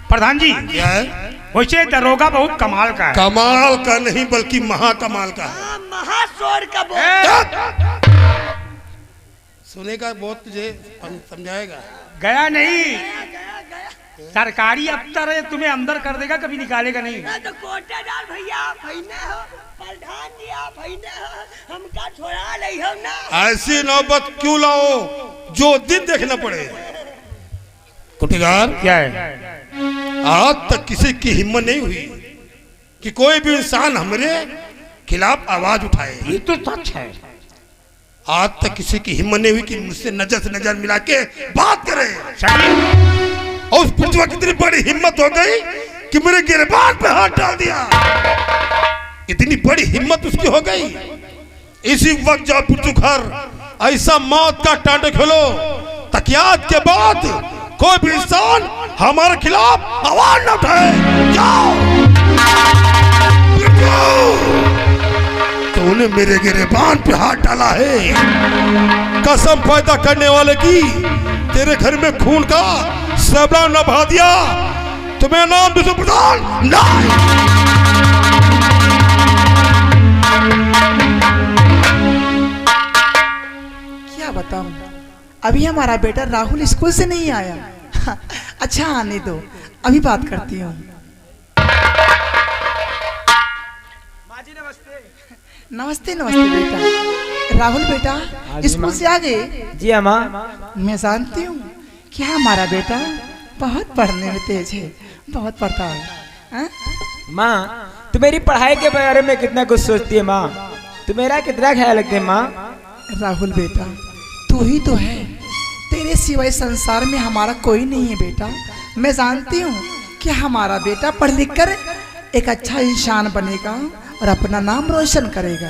प्रधान जी क्या है? वैसे दरोगा बहुत कमाल का है। कमाल का नहीं बल्कि महाकमाल का है। महाशोर का बोल। सुनेगा बहुत, तुझे समझाएगा। गया नहीं, सरकारी अफसर है, तुम्हें अंदर कर देगा, कभी निकालेगा नहीं। तो कोटेदार भैया भैया हो, प्रधान जी आप भैया हो, हमका छोड़ा नहीं हो ना। ऐसी नौबत क्यों लाओ जो दिन देखना पड़े। कुटीगार, क्या है? आज तक किसी की हिम्मत नहीं हुई कि कोई भी इंसान हमारे खिलाफ आवाज उठाए। ये तो सच है। आज तक किसी की हिम्मत नहीं हुई कि मुझसे नजर से नजर मिला के बात करे। और उस पुरजवा की इतनी बड़ी हिम्मत हो गई कि मेरे गिरबान पे हाथ डाल दिया। इतनी बड़ी हिम्मत उसकी हो गई। इसी वक्त जाओ पुरजू घर, ऐसा मौत का टांटे खोलो ताकि आज के बाद कोई भी इंसान हमारे खिलाफ आवाज न उठाए। जाओ। तूने मेरे गिरबान पे हाथ डाला है, कसम पैदा करने वाले की, तेरे घर में खून का सबला न बहा दिया तो मेरा नाम दूसरा प्रधान नहीं। क्या बताऊं, अभी हमारा बेटा राहुल स्कूल से नहीं आया। अच्छा आने दो, अभी बात करती हूँ। नमस्ते नमस्ते बेटा। राहुल बेटा स्कूल से आ गए? जी अम्मा। मैं जानती हूँ कि हमारा बेटा बहुत पढ़ने में तेज है, बहुत पढ़ता है। हाँ? माँ तू मेरी पढ़ाई के बारे में कितना कुछ सोचती है माँ, तू मेरा कितना ख्याल रखती है माँ। राहुल बेटा तू ही तो है, तेरे सिवाय संसार में हमारा कोई नहीं है बेटा। मैं जानती हूँ कि हमारा बेटा पढ़ लिख कर एक अच्छा इंसान बनेगा और अपना नाम रोशन करेगा।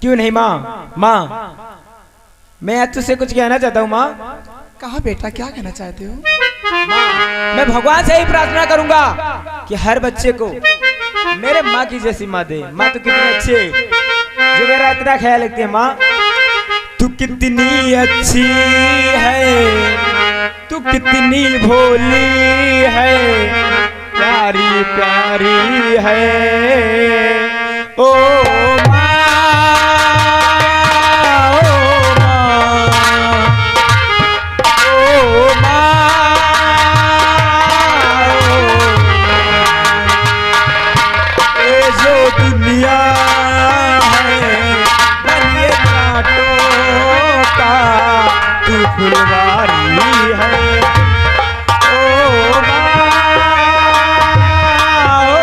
क्यों नहीं माँ। माँ मैं आज तुझसे कुछ कहना चाहता हूँ माँ। कहा बेटा, क्या कहना चाहते हो? मैं भगवान से ही प्रार्थना करूंगा कि हर बच्चे को मेरे माँ की जैसी माँ दे। माँ तू कितनी अच्छी है, जो मेरा इतना ख्याल रखती है। माँ तू कितनी अच्छी है, तू कितनी भोली है, प्यारी प्यारी है ओ माँ, ओ माँ, ये जो दुनिया है बनिए कांटों का, तू फुलवारी है ओ माँ, ओ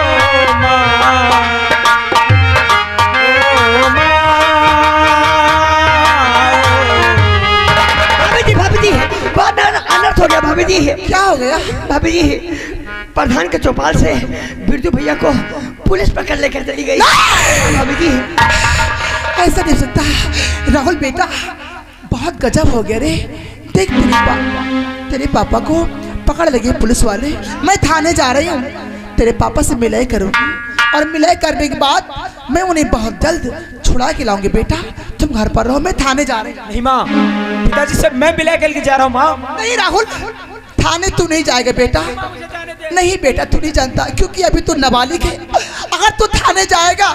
माँ, ओ माँ। भाभी जी बहुत अनर्थ हो गया। भाभी जी क्या हो गया? भाभी जी प्रधान के चौपाल से बिरजू भैया को पुलिस पकड़ लेकर चली गई। भाभी जी ऐसा नहीं हो सकता। राहुल बेटा बहुत गजब हो गया रे। देख तेरे पापा को पकड़ लगे पुलिस वाले। मैं थाने जा रही हूँ, तेरे पापा से मिलाई करूँगी और मिलाई करने के बाद मैं उन्हें बहुत जल्द छुड़ा के लाऊंगी। बेटा तुम घर पर रहो, मैं थाने जा रही हूँ। नहीं माँ, पिताजी से मैं मिला के जा रहा हूँ माँ। नहीं राहुल, थाने तू नहीं जाएगा बेटा। नहीं बेटा तू नहीं जानता, क्योंकि अभी तू नाबालिग है। अगर तू थाने जाएगा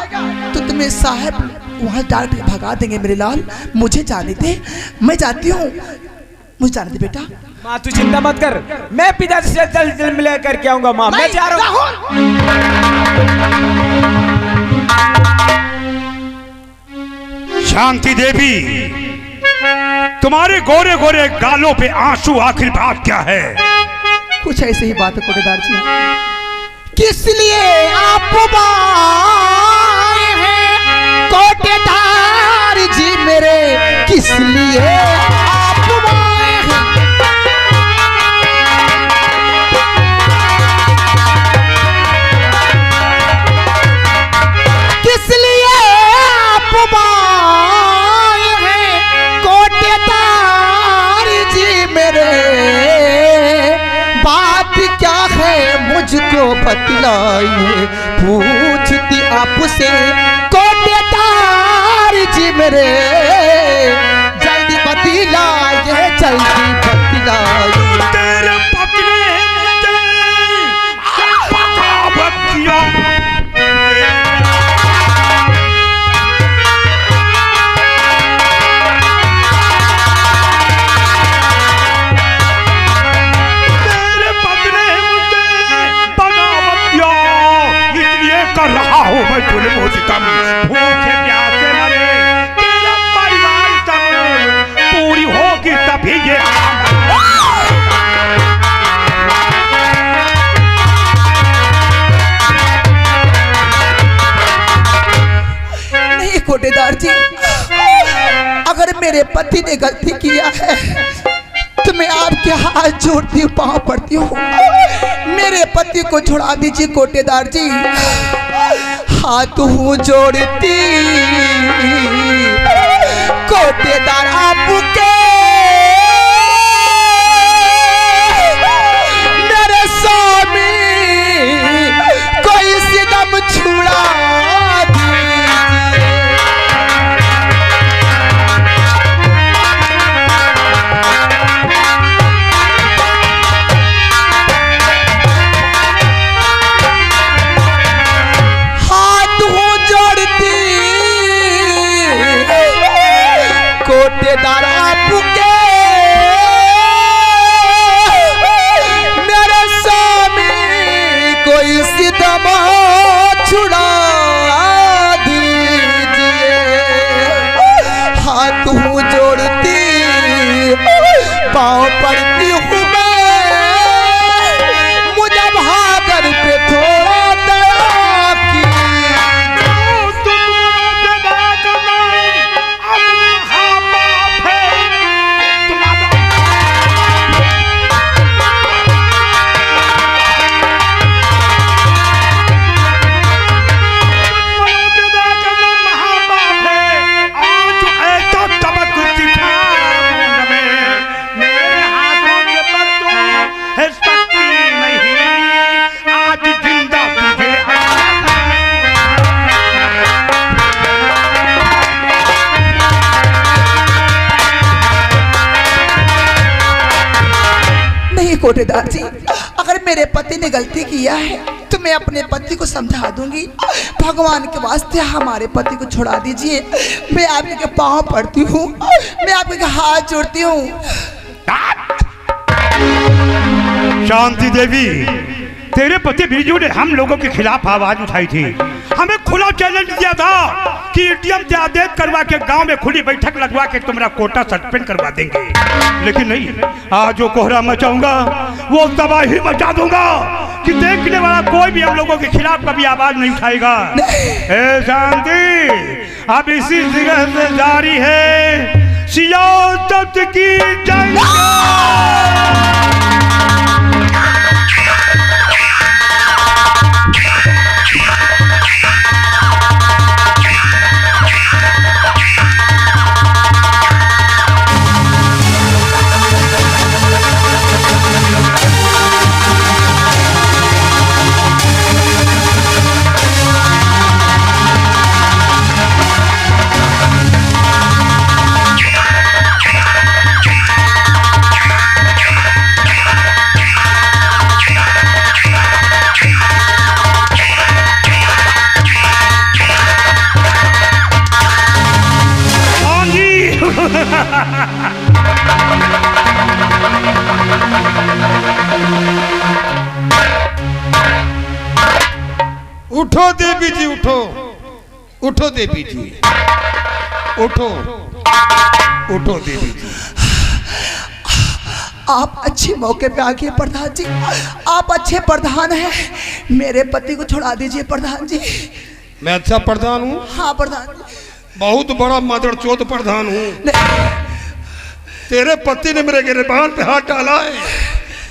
तो तुम्हें साहब वहाँ डांट के भगा देंगे। मेरे लाल मुझे जाने दे, मैं जाती हूँ, मुझे जाने दे बेटा। माँ तू चिंता मत कर, मैं पिताजी से जल्द जल्द मिला करके आऊंगा माँ। मैं जा रहा हूँ। शांति देवी, तुम्हारे गोरे गोरे गालों पे आंसू, आखिर बात क्या है? कुछ ऐसे ही बात है कोटेदार जी। किस लिए आप आए हैं कोटेदार जी मेरे, किस लिए आप आए हैं? किस लिए आप आए हैं कोटेदार जी मेरे, बात क्या है मुझको बतलाइए, पूछती आपसे कोटेदार जी मेरे, जल्दी बतलाइए, जल्दी बतलाइए। तेरे पकड़े जुल्म हो सितम, भूखे प्यासे मरे तेरा परिवार सब, पूरी होगी तभी ये नहीं कोटेदार जी, अगर मेरे पति ने गलती किया है तो मैं आपके हाथ जोड़ती हूँ, पाँव पड़ती हूँ, मेरे पति को छुड़ा दीजिए कोटेदार जी। हाथ हूँ जोड़ती कोटेदार आपके, मेरे स्वामी कोई सिदम छुड़ा कोटेदार आपके, मेरे स्वामी कोई सितम छुड़ा दीजिए। हाथ हूँ जोड़ती पाँव पड़ती हूँ मैं, मुझे भागर पे थोड़ा दया की। कोटेदार जी, अगर मेरे पति ने गलती किया है तो मैं अपने पति को समझा दूंगी। भगवान के वास्ते हमारे पति को छुड़ा दीजिए। मैं आपके पाँव पड़ती हूँ, मैं आपके हाथ जोड़ती हूँ। शांति देवी, तेरे पति बिरजू ने हम लोगों के खिलाफ आवाज उठाई थी, हमें खुला चैलेंज दिया था कि एटीएम से आदेश करवा के गांव में खुली बैठक लगवा के तुम्हारा कोटा सस्पेंड करवा देंगे, लेकिन नहीं, आज जो कोहरा मचाऊंगा वो तबाही मचा दूंगा कि देखने वाला कोई भी हम लोगों के खिलाफ कभी आवाज नहीं उठाएगा। ए शांति, अब इसी जगह से जारी है सियासत की जंग। उठो देवी जी, उठो, उठो देवी जी, उठो, उठो देवी जी। आप अच्छे मौके पे आ गए प्रधान जी, आप अच्छे प्रधान हैं। मेरे पति को छुड़ा दीजिए प्रधान जी। मैं अच्छा प्रधान हूँ? हाँ प्रधान जी। बहुत बड़ा मादरचोद प्रधान हूँ। तेरे पति ने मेरे गिरबान पे हाथ डाला है,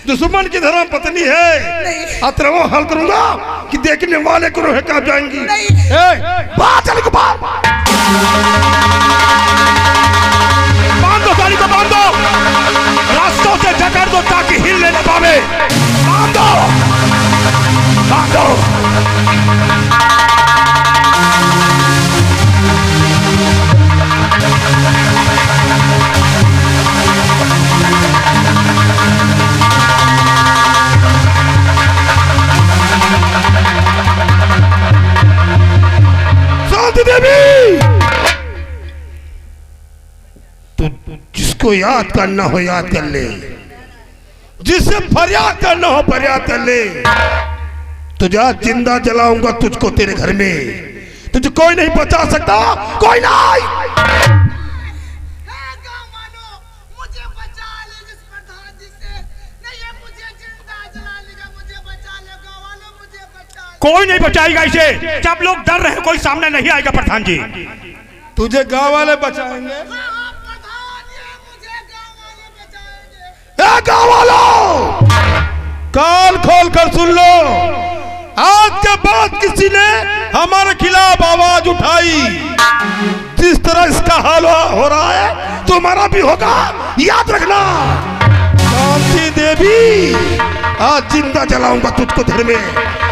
दुश्मन की धर्म पत्नी है। अतरवा हल करूंगा कि देखने वाले को रोहे काट जाएंगी। बात चल बात। बांधो गाड़ी को, बांधो, रास्तों से जकड़ दो ताकि हिल न पावे। बांधो, बांधो। देवी, तो जिसको याद करना हो याद कर ले, जिसे फरियाद करना हो फरियाद कर ले। तुझे जिंदा जलाऊंगा तुझको तेरे घर में, तुझे कोई नहीं बचा सकता, कोई नहीं। कोई नहीं बचाएगा इसे। सब लोग डर रहे हैं, कोई सामने नहीं आएगा प्रधान जी। तुझे गांव वाले बचाएंगे। गांव वालों, कान खोल कर सुन लो, आज के बाद किसी ने हमारे खिलाफ आवाज उठाई, जिस तरह इसका हाल हो रहा है तुम्हारा भी होगा, याद रखना। शांति देवी, आज जिंदा जलाऊंगा तुझको घर में,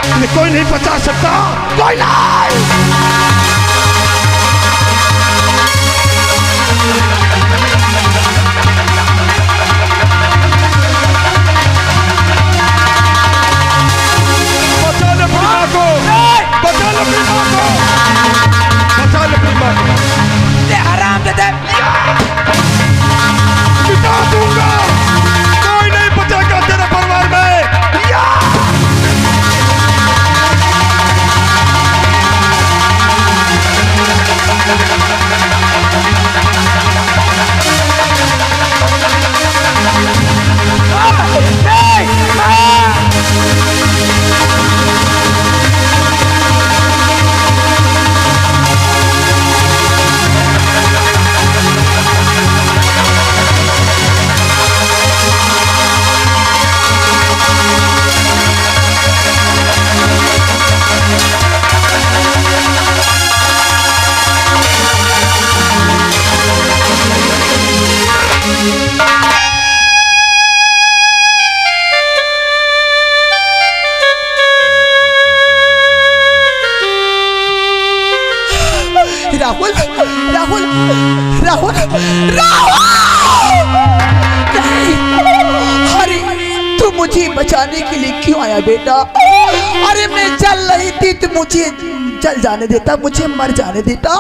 तुम्हें कोई नहीं बचा सकता, कोई नहीं। बचा ले अपनी माँ को, बचा ले अपनी माँ को, बचा ले अपनी माँ को। आराम दे दे। मिटा दूंगा, कोई नहीं बचेगा तेरे परिवार में। राहुल, राहुल, राहुल, राहुल! अरे तू मुझे बचाने के लिए क्यों आया बेटा? अरे मैं जल रही थी तो मुझे जल जाने देता, मुझे मर जाने देता।